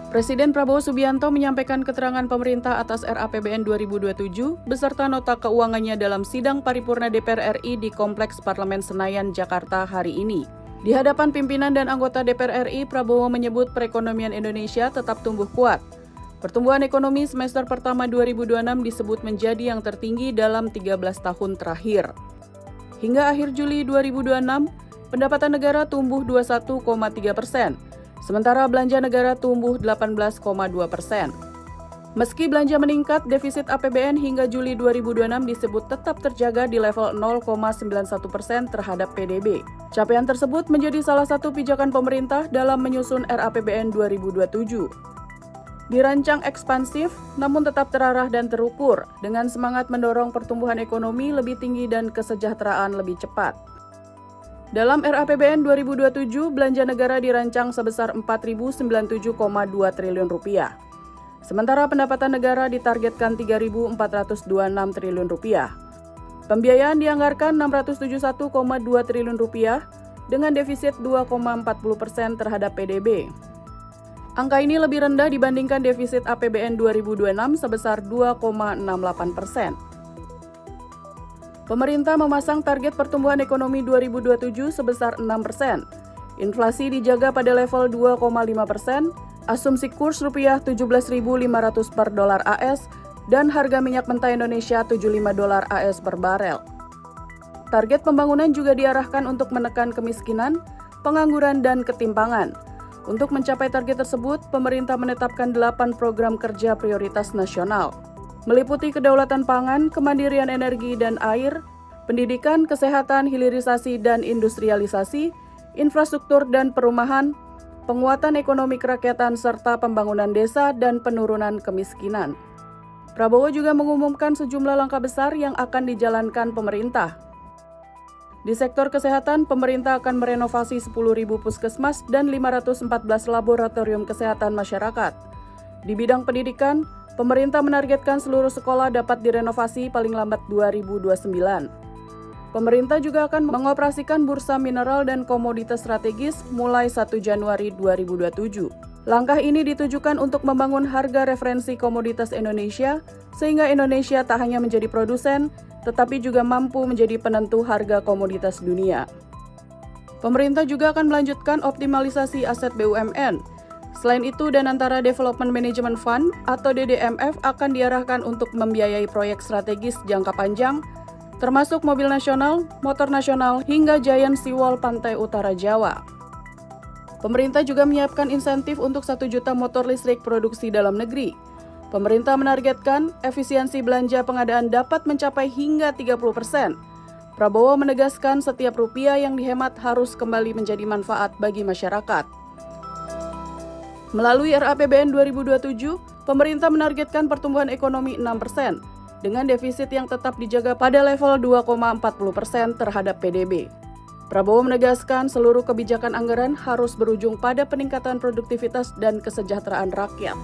Presiden Prabowo Subianto menyampaikan keterangan pemerintah atas RAPBN 2027 beserta nota keuangannya dalam sidang paripurna DPR RI di Kompleks Parlemen Senayan, Jakarta hari ini. Di hadapan pimpinan dan anggota DPR RI, Prabowo menyebut perekonomian Indonesia tetap tumbuh kuat. Pertumbuhan ekonomi semester pertama 2026 disebut menjadi yang tertinggi dalam 13 tahun terakhir. Hingga akhir Juli 2026, pendapatan negara tumbuh 21,3%. Sementara belanja negara tumbuh 18,2%. Meski belanja meningkat, defisit APBN hingga Juli 2026 disebut tetap terjaga di level 0,91% terhadap PDB. Capaian tersebut menjadi salah satu pijakan pemerintah dalam menyusun RAPBN 2027. Dirancang ekspansif, namun tetap terarah dan terukur, dengan semangat mendorong pertumbuhan ekonomi lebih tinggi dan kesejahteraan lebih cepat. Dalam RAPBN 2027, belanja negara dirancang sebesar Rp4.097,2 triliun. Sementara pendapatan negara ditargetkan Rp3.426 triliun. Pembiayaan dianggarkan Rp671,2 triliun dengan defisit 2,40% terhadap PDB. Angka ini lebih rendah dibandingkan defisit APBN 2026 sebesar 2,68%. Pemerintah memasang target pertumbuhan ekonomi 2027 sebesar 6%. Inflasi dijaga pada level 2,5%, asumsi kurs rupiah 17.500 per dolar AS, dan harga minyak mentah Indonesia 75 dolar AS per barel. Target pembangunan juga diarahkan untuk menekan kemiskinan, pengangguran, dan ketimpangan. Untuk mencapai target tersebut, pemerintah menetapkan 8 program kerja prioritas nasional, meliputi kedaulatan pangan, kemandirian energi dan air, pendidikan, kesehatan, hilirisasi dan industrialisasi, infrastruktur dan perumahan, penguatan ekonomi kerakyatan serta pembangunan desa dan penurunan kemiskinan. Prabowo juga mengumumkan sejumlah langkah besar yang akan dijalankan pemerintah. Di sektor kesehatan, pemerintah akan merenovasi 10.000 puskesmas dan 514 laboratorium kesehatan masyarakat. Di bidang pendidikan, pemerintah menargetkan seluruh sekolah dapat direnovasi paling lambat 2029. Pemerintah juga akan mengoperasikan bursa mineral dan komoditas strategis mulai 1 Januari 2027. Langkah ini ditujukan untuk membangun harga referensi komoditas Indonesia, sehingga Indonesia tak hanya menjadi produsen, tetapi juga mampu menjadi penentu harga komoditas dunia. Pemerintah juga akan melanjutkan optimalisasi aset BUMN. Selain itu, Danantara Development Management Fund atau DDMF akan diarahkan untuk membiayai proyek strategis jangka panjang, termasuk mobil nasional, motor nasional, hingga Giant Seawall Pantai Utara Jawa. Pemerintah juga menyiapkan insentif untuk 1 juta motor listrik produksi dalam negeri. Pemerintah menargetkan efisiensi belanja pengadaan dapat mencapai hingga 30%. Prabowo menegaskan setiap rupiah yang dihemat harus kembali menjadi manfaat bagi masyarakat. Melalui RAPBN 2027, pemerintah menargetkan pertumbuhan ekonomi 6%, dengan defisit yang tetap dijaga pada level 2,40% terhadap PDB. Prabowo menegaskan seluruh kebijakan anggaran harus berujung pada peningkatan produktivitas dan kesejahteraan rakyat.